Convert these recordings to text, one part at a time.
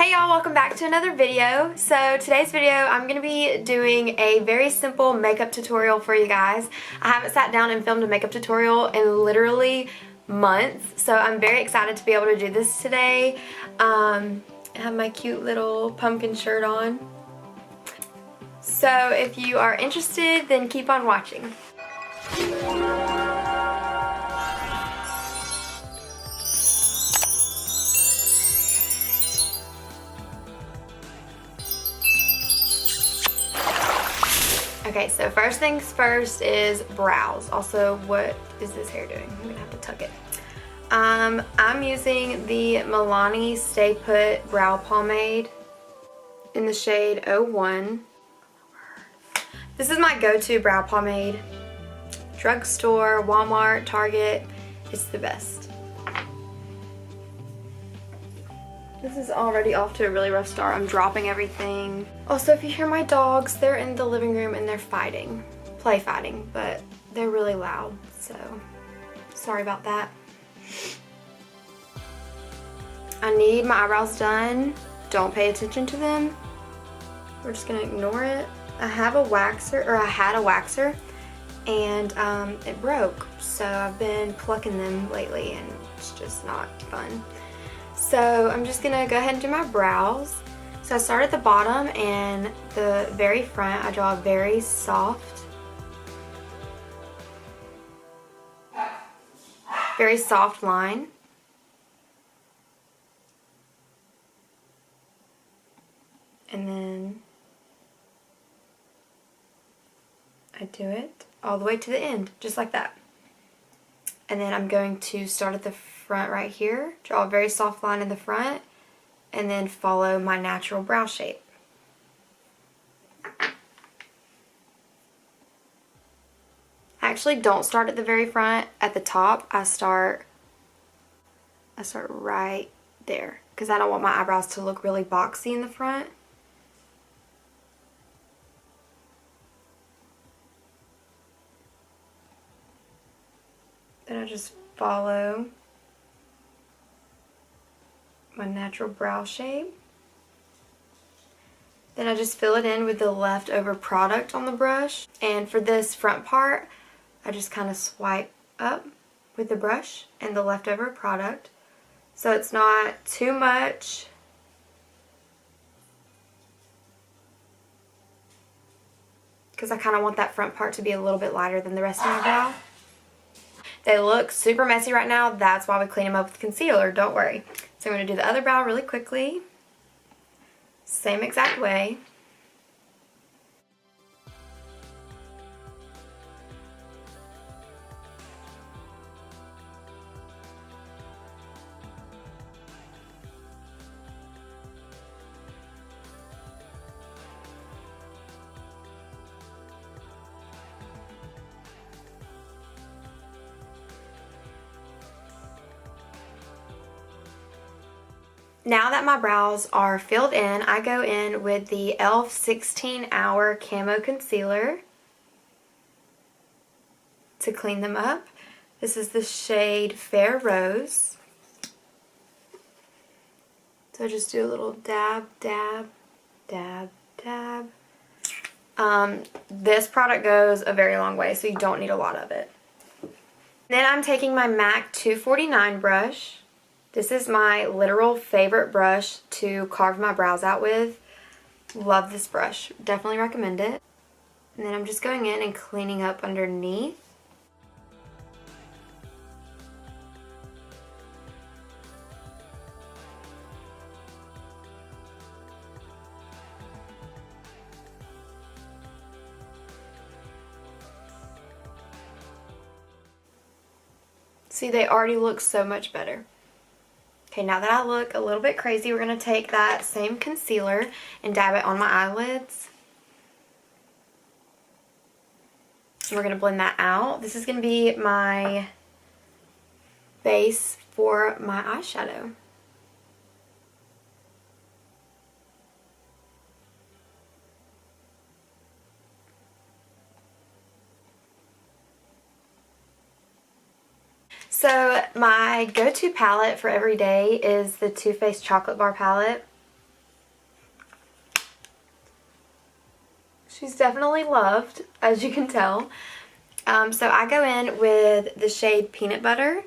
Hey y'all, welcome back to another video. So today's video I'm going to be doing a very simple makeup tutorial for you guys. I haven't sat down and filmed a makeup tutorial in literally months, so I'm very excited to be able to do this today. I have my cute little pumpkin shirt on. So if you are interested, then keep on watching. Okay, so first things first is brows. Also, what is this hair doing? I'm gonna have to tuck it. I'm using the Milani Stay Put Brow Pomade in the shade 01. This is my go-to brow pomade. Drugstore, Walmart, Target, it's the best. This is already off to a really rough start. I'm dropping everything. Also, if you hear my dogs, they're in the living room and they're fighting. Play fighting, but they're really loud, so sorry about that. I need my eyebrows done. Don't pay attention to them. We're just gonna ignore it. I had a waxer, and it broke, so I've been plucking them lately and it's just not fun. So I'm just gonna go ahead and do my brows. So I start at the bottom and the very front. I draw a very soft line. And then I do it all the way to the end, just like that. And then I'm going to start at the front right here, draw a very soft line in the front, and then follow my natural brow shape. I actually don't start at the very front, at the top. I start right there, because I don't want my eyebrows to look really boxy in the front. Then I just follow my natural brow shape. Then I just fill it in with the leftover product on the brush. And for this front part, I just kind of swipe up with the brush and the leftover product. So it's not too much. Because I kind of want that front part to be a little bit lighter than the rest of my brow. They look super messy right now. That's why we clean them up with concealer. Don't worry. So I'm going to do the other brow really quickly. Same exact way. Now that my brows are filled in, I go in with the e.l.f. 16 Hour Camo Concealer to clean them up. This is the shade Fair Rose. So just do a little dab, dab, dab, dab. This product goes a very long way, so you don't need a lot of it. Then I'm taking my MAC 249 brush. This is my literal favorite brush to carve my brows out with. Love this brush. Definitely recommend it. And then I'm just going in and cleaning up underneath. See, they already look so much better. Okay, now that I look a little bit crazy, we're going to take that same concealer and dab it on my eyelids. And we're going to blend that out. This is going to be my base for my eyeshadow. So my go-to palette for every day is the Too Faced Chocolate Bar palette. She's definitely loved, as you can tell. So I go in with the shade Peanut Butter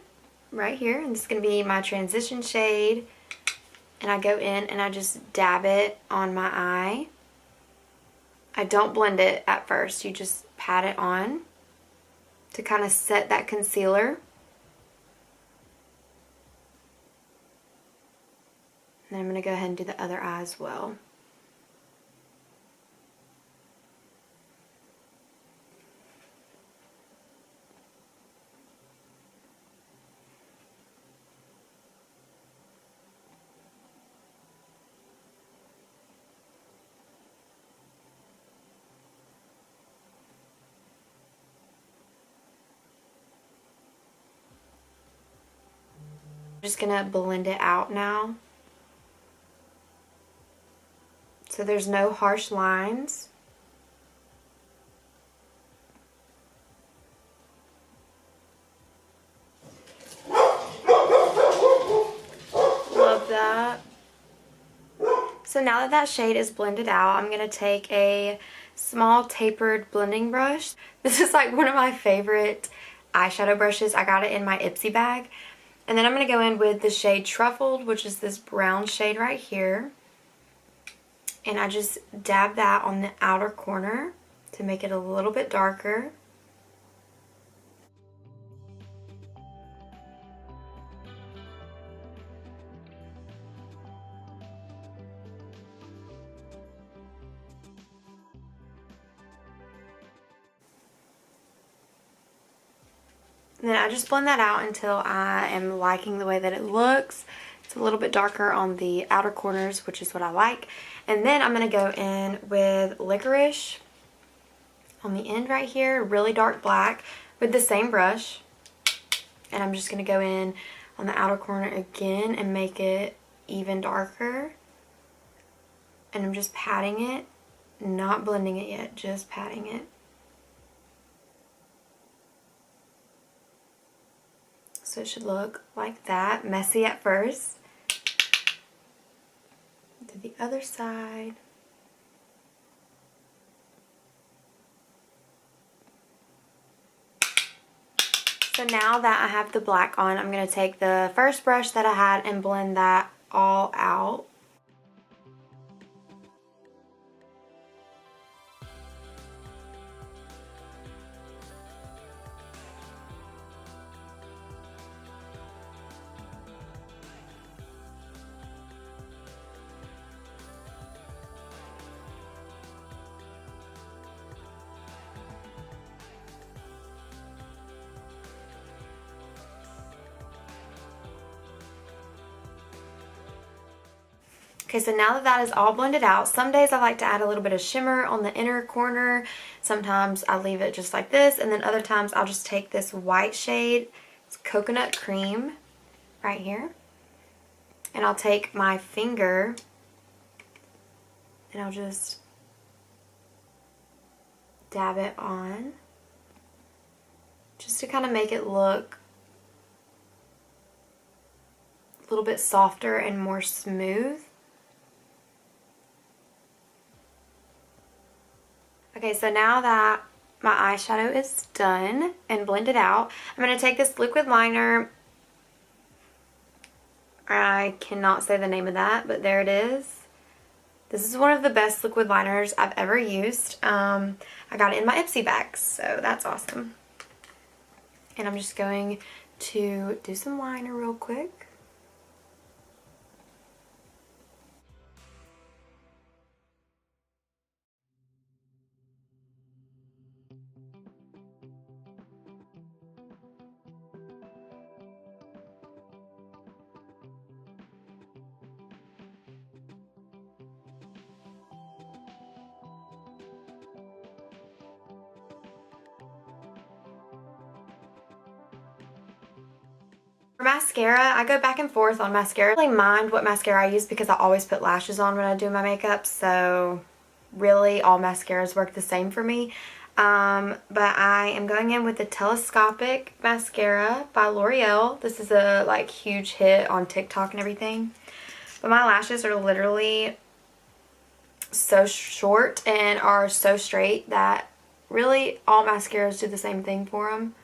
right here, and this is going to be my transition shade. And I go in and I just dab it on my eye. I don't blend it at first, you just pat it on to kind of set that concealer. And then I'm going to go ahead and do the other eye as well. I'm just going to blend it out now. So there's no harsh lines. Love that. So now that that shade is blended out, I'm going to take a small tapered blending brush. This is like one of my favorite eyeshadow brushes. I got it in my Ipsy bag. And then I'm going to go in with the shade Truffled, which is this brown shade right here. And I just dab that on the outer corner to make it a little bit darker. And then I just blend that out until I am liking the way that it looks. It's a little bit darker on the outer corners, which is what I like. And then I'm going to go in with Licorice on the end right here, really dark black, with the same brush. And I'm just going to go in on the outer corner again and make it even darker. And I'm just patting it, not blending it yet, just patting it. So it should look like that, messy at first. To the other side. So now that I have the black on, I'm going to take the first brush that I had and blend that all out. Okay, so now that that is all blended out, some days I like to add a little bit of shimmer on the inner corner. Sometimes I leave it just like this, and then other times I'll just take this white shade, it's Coconut Cream, right here. And I'll take my finger and I'll just dab it on, just to kind of make it look a little bit softer and more smooth. Okay, so now that my eyeshadow is done and blended out, I'm going to take this liquid liner. I cannot say the name of that, but there it is. This is one of the best liquid liners I've ever used. I got it in my Ipsy bag, so that's awesome. And I'm just going to do some liner real quick. For mascara, I go back and forth on mascara. I don't really mind what mascara I use because I always put lashes on when I do my makeup, so really all mascaras work the same for me. But I am going in with the Telescopic Mascara by L'Oreal. This is a like huge hit on TikTok and everything. But my lashes are literally so short and are so straight that really all mascaras do the same thing for them.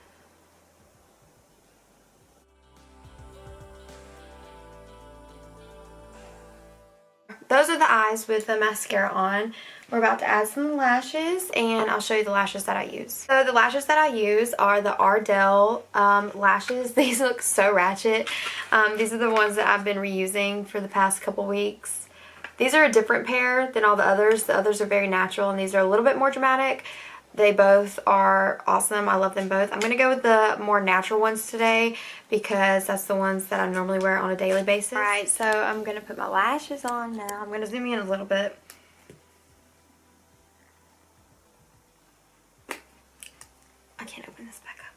Those are the eyes with the mascara on. We're about to add some lashes, and I'll show you the lashes that I use. So the lashes that I use are the Ardell lashes. These look so ratchet. These are the ones that I've been reusing for the past couple weeks. These are a different pair than all the others. The others are very natural, and these are a little bit more dramatic. They both are awesome. I love them both. I'm going to go with the more natural ones today because that's the ones that I normally wear on a daily basis. Alright, so I'm going to put my lashes on now. I'm going to zoom in a little bit. I can't open this back up.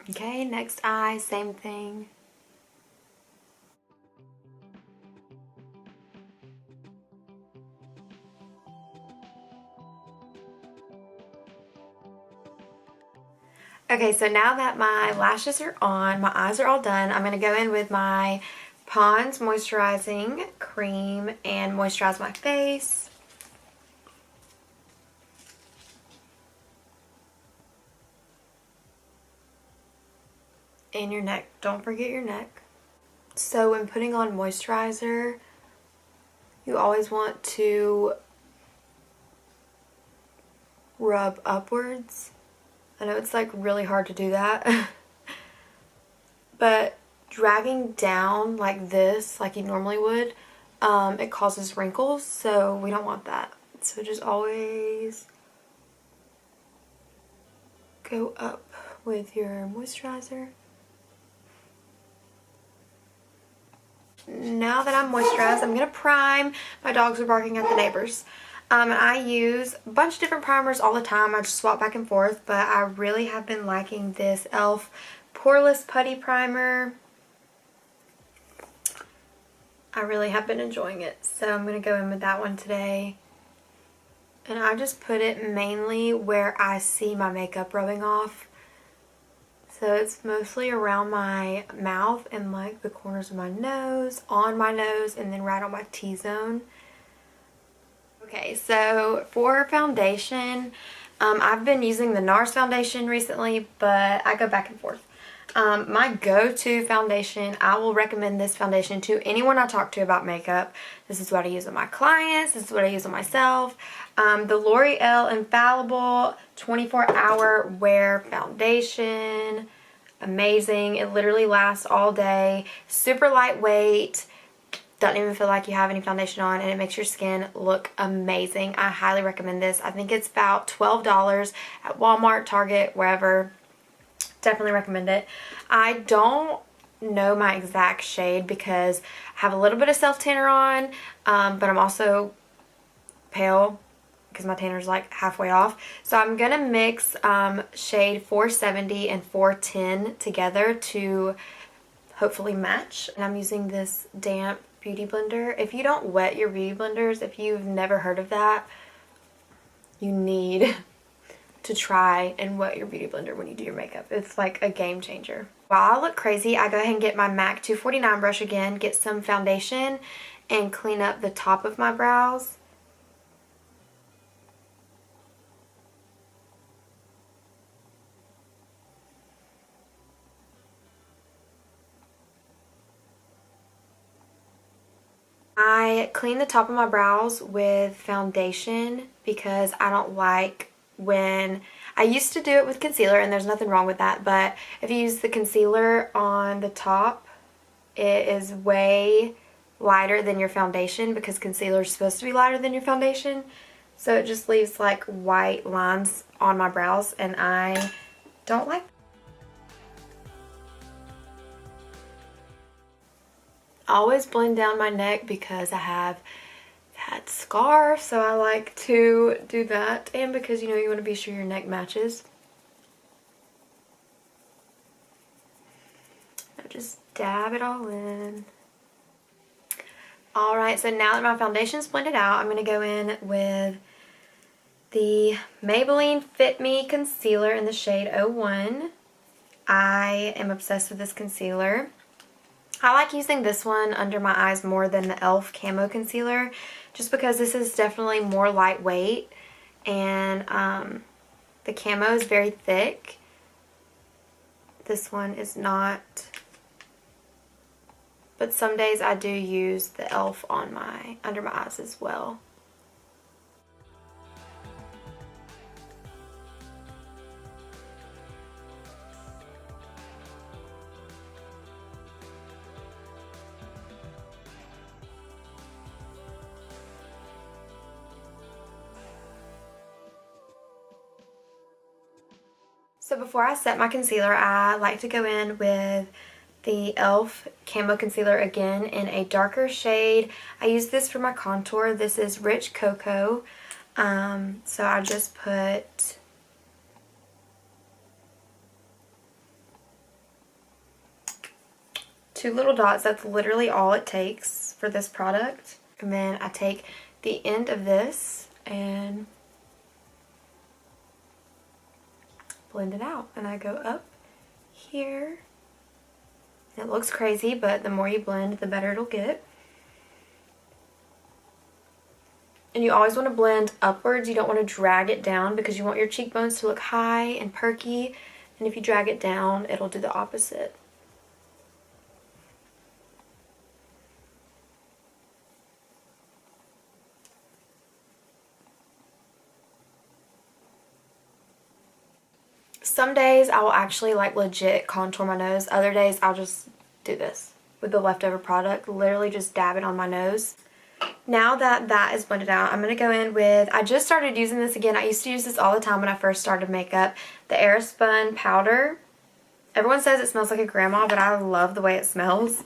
Okay, next eye, same thing. Okay, so now that my lashes are on, my eyes are all done, I'm going to go in with my Pond's Moisturizing Cream and moisturize my face. And your neck. Don't forget your neck. So when putting on moisturizer, you always want to rub upwards. I know it's like really hard to do that. But dragging down like this, like you normally would, it causes wrinkles, so we don't want that. So just always go up with your moisturizer. Now that I'm moisturized, I'm going to prime. My dogs are barking at the neighbors. And I use a bunch of different primers all the time. I just swap back and forth, but I really have been liking this e.l.f. Poreless Putty Primer. I really have been enjoying it, so I'm going to go in with that one today. And I just put it mainly where I see my makeup rubbing off. So it's mostly around my mouth and like the corners of my nose, on my nose, and then right on my T-zone. Okay, so for foundation, I've been using the NARS foundation recently, but I go back and forth. My go-to foundation, I will recommend this foundation to anyone I talk to about makeup. This is what I use on my clients. This is what I use on myself. The L'Oreal Infallible 24-Hour Wear Foundation. Amazing. It literally lasts all day. Super lightweight. Doesn't even feel like you have any foundation on, and it makes your skin look amazing. I highly recommend this. I think it's about $12 at Walmart, Target, wherever. Definitely recommend it. I don't know my exact shade because I have a little bit of self-tanner on, but I'm also pale because my tanner's like halfway off. So I'm going to mix shade 470 and 410 together to hopefully match. And I'm using this damp beauty blender. If you don't wet your beauty blenders, if you've never heard of that, you need to try and wet your beauty blender when you do your makeup. It's like a game changer. While I look crazy, I go ahead and get my MAC 249 brush again, get some foundation, and clean up the top of my brows. I clean the top of my brows with foundation because I don't like when... I used to do it with concealer, and there's nothing wrong with that, but if you use the concealer on the top, it is way lighter than your foundation because concealer is supposed to be lighter than your foundation. So it just leaves like white lines on my brows, and I don't like that. I always blend down my neck because I have that scarf, so I like to do that, and because you know you want to be sure your neck matches. just dab it all in. Alright, so now that my foundation's blended out, I'm going to go in with the Maybelline Fit Me Concealer in the shade 01. I am obsessed with this concealer. I like using this one under my eyes more than the e.l.f. Camo Concealer, just because this is definitely more lightweight, and the camo is very thick. This one is not, but some days I do use the e.l.f. on under my eyes as well. So before I set my concealer, I like to go in with the e.l.f. Camo Concealer again in a darker shade. I use this for my contour. This is Rich Cocoa. So I just put two little dots. That's literally all it takes for this product. And then I take the end of this and blend it out, and I go up here. It looks crazy, but the more you blend, the better it'll get. And you always want to blend upwards. You don't want to drag it down because you want your cheekbones to look high and perky, and if you drag it down, it'll do the opposite. Some days I will actually like legit contour my nose. Other days I'll just do this with the leftover product. Literally just dab it on my nose. Now that that is blended out, I'm going to go in with, I just started using this again. I used to use this all the time when I first started makeup. The Airspun powder. Everyone says it smells like a grandma, but I love the way it smells.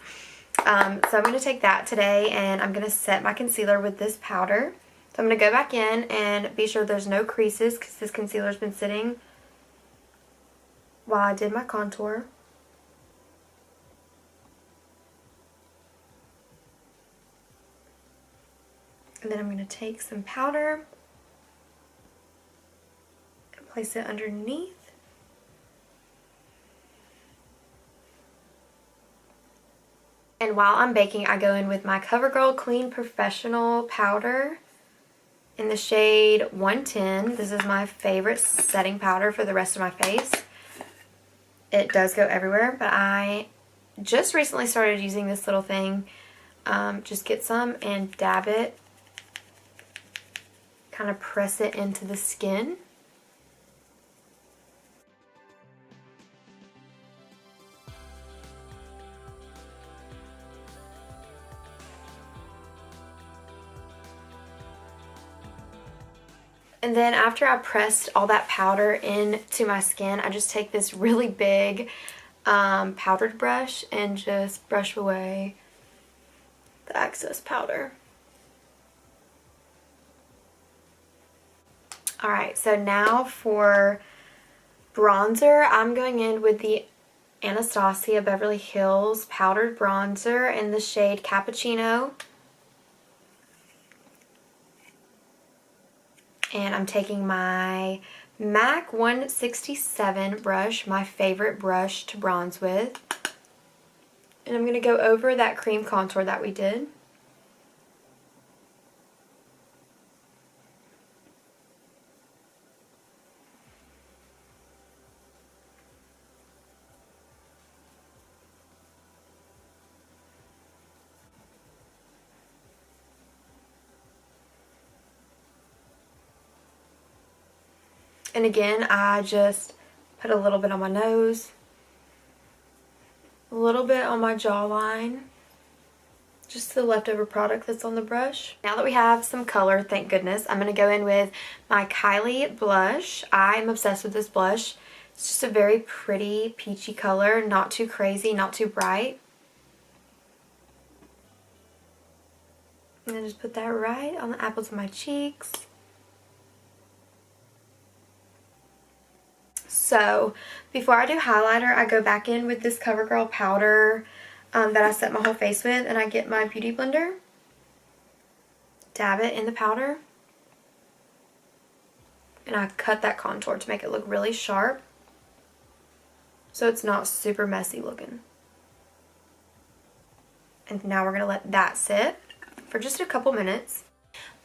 So I'm going to take that today, and I'm going to set my concealer with this powder. So I'm going to go back in and be sure there's no creases because this concealer's been sitting while I did my contour. And then I'm going to take some powder and place it underneath. And while I'm baking, I go in with my CoverGirl Clean Professional powder in the shade 110. This is my favorite setting powder for the rest of my face. It does go everywhere, but I just recently started using this little thing. Just get some and dab it. Kind of press it into the skin. And then after I pressed all that powder into my skin, I just take this really big powdered brush and just brush away the excess powder. Alright, so now for bronzer, I'm going in with the Anastasia Beverly Hills powdered bronzer in the shade Cappuccino. And I'm taking my MAC 167 brush, my favorite brush to bronze with. And I'm going to go over that cream contour that we did. And again, I just put a little bit on my nose, a little bit on my jawline, just the leftover product that's on the brush. Now that we have some color, thank goodness, I'm going to go in with my Kylie blush. I'm obsessed with this blush. It's just a very pretty peachy color, not too crazy, not too bright. And then just put that right on the apples of my cheeks. So before I do highlighter, I go back in with this CoverGirl powder that I set my whole face with, and I get my Beauty Blender, dab it in the powder, and I cut that contour to make it look really sharp so it's not super messy looking. And now we're going to let that sit for just a couple minutes.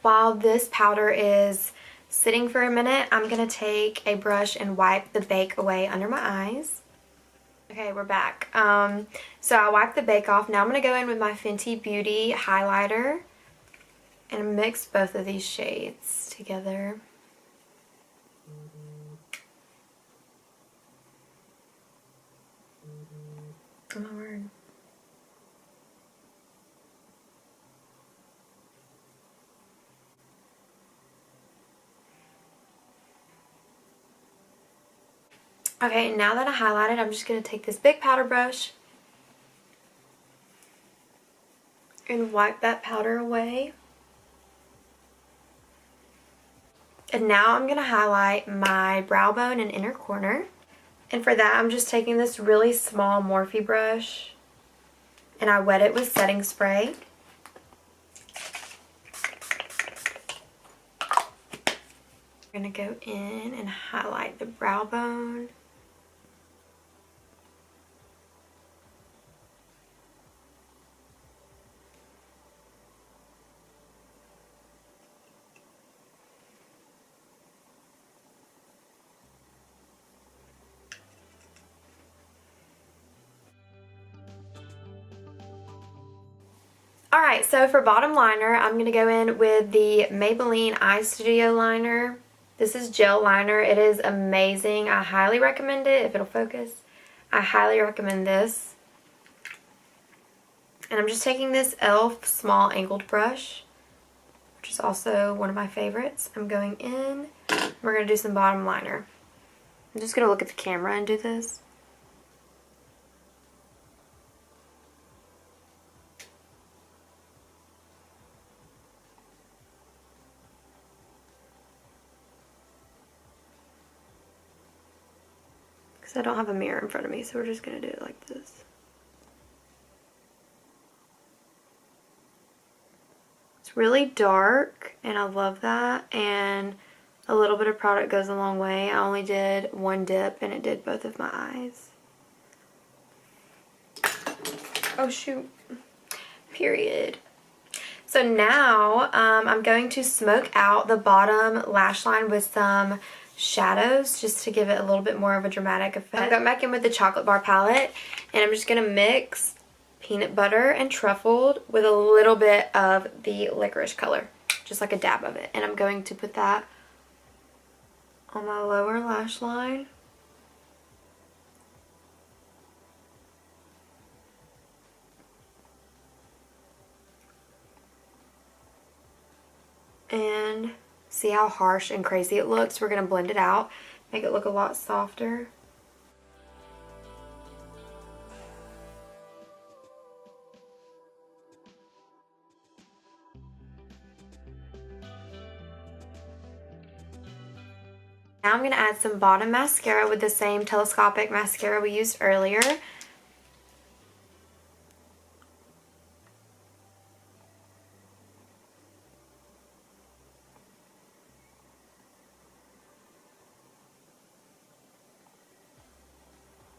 While this powder is sitting for a minute, I'm going to take a brush and wipe the bake away under my eyes. Okay, we're back. So I wiped the bake off. Now I'm going to go in with my Fenty Beauty highlighter and mix both of these shades together. Oh my word. Okay, now that I highlighted, I'm just going to take this big powder brush and wipe that powder away. And now I'm going to highlight my brow bone and inner corner. And for that, I'm just taking this really small Morphe brush and I wet it with setting spray. I'm going to go in and highlight the brow bone. Alright, so for bottom liner, I'm going to go in with the Maybelline Eye Studio liner. This is gel liner. It is amazing. I highly recommend it if it'll focus. I highly recommend this. And I'm just taking this e.l.f. small angled brush, which is also one of my favorites. I'm going in. We're going to do some bottom liner. I'm just going to look at the camera and do this. Because I don't have a mirror in front of me, so we're just going to do it like this. It's really dark, and I love that, and a little bit of product goes a long way. I only did one dip, and it did both of my eyes. Oh, shoot. Period. So now, I'm going to smoke out the bottom lash line with some shadows just to give it a little bit more of a dramatic effect. I'm going back in with the Chocolate Bar palette, and I'm just going to mix peanut butter and truffled with a little bit of the licorice color, just like a dab of it. And I'm going to put that on my lower lash line. And see how harsh and crazy it looks? We're going to blend it out, make it look a lot softer. Now I'm going to add some bottom mascara with the same telescopic mascara we used earlier.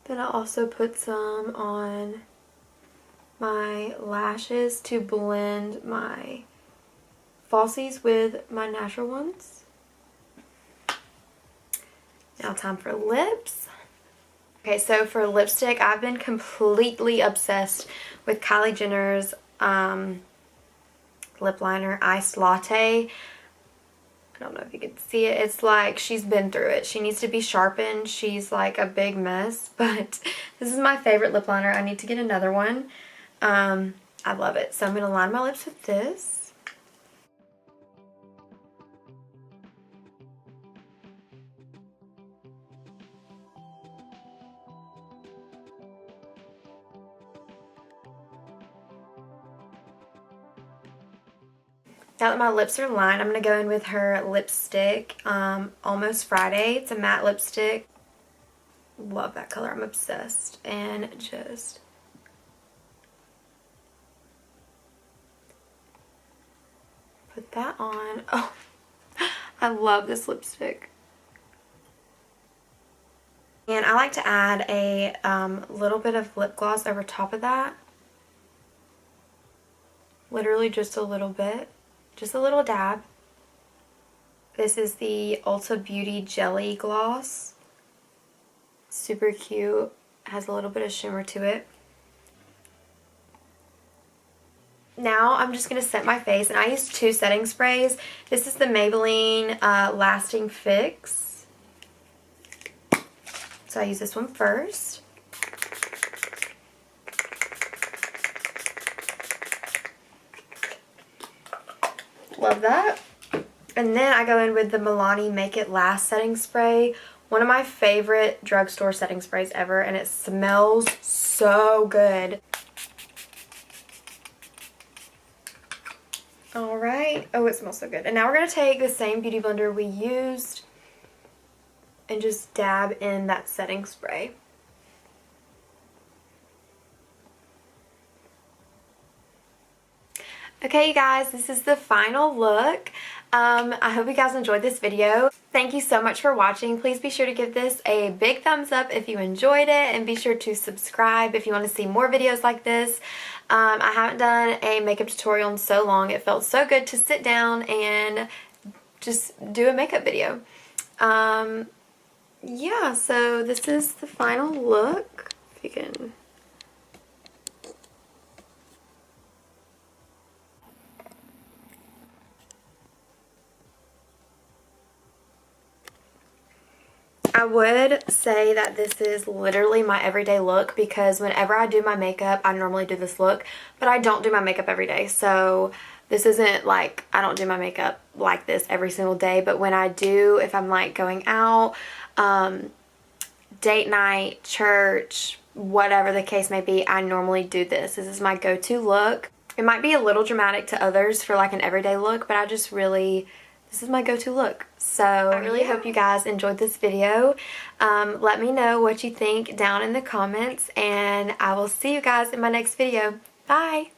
Then I also put some on my lashes to blend my falsies with my natural ones. Now time for lips. Okay, so for lipstick, I've been completely obsessed with Kylie Jenner's lip liner, Iced Latte. I don't know if you can see it. It's like she's been through it. She needs to be sharpened. She's like a big mess, but this is my favorite lip liner. I need to get another one. I love it. So I'm going to line my lips with this. Now that my lips are lined, I'm going to go in with her lipstick, Almost Friday. It's a matte lipstick. love that color. I'm obsessed. And just put that on. Oh, I love this lipstick. And I like to add a little bit of lip gloss over top of that. Literally just a little bit. Just a little dab. This is the Ulta Beauty Jelly Gloss. Super cute. Has a little bit of shimmer to it. Now I'm just going to set my face, and I use 2 setting sprays. This is the Maybelline Lasting Fix. So I use this one first. Love that. And then I go in with the Milani Make It Last setting spray. One of my favorite drugstore setting sprays ever, and it smells so good. Alright. Oh, it smells so good. And now we're going to take the same beauty blender we used and just dab in that setting spray. Okay, you guys, this is the final look. I hope you guys enjoyed this video. Thank you so much for watching. Please be sure to give this a big thumbs up if you enjoyed it, and be sure to subscribe if you want to see more videos like this. I haven't done a makeup tutorial in so long. It felt so good to sit down and just do a makeup video. Yeah, so this is the final look. If you can... I would say that this is literally my everyday look, because whenever I do my makeup, I normally do this look, but I don't do my makeup every day. So this isn't like, I don't do my makeup like this every single day, but when I do, if I'm like going out, date night, church, whatever the case may be, I normally do this. This is my go-to look. It might be a little dramatic to others for like an everyday look, but I just really... this is my go-to look. So I really hope you guys enjoyed this video. Let me know what you think down in the comments, and I will see you guys in my next video. Bye!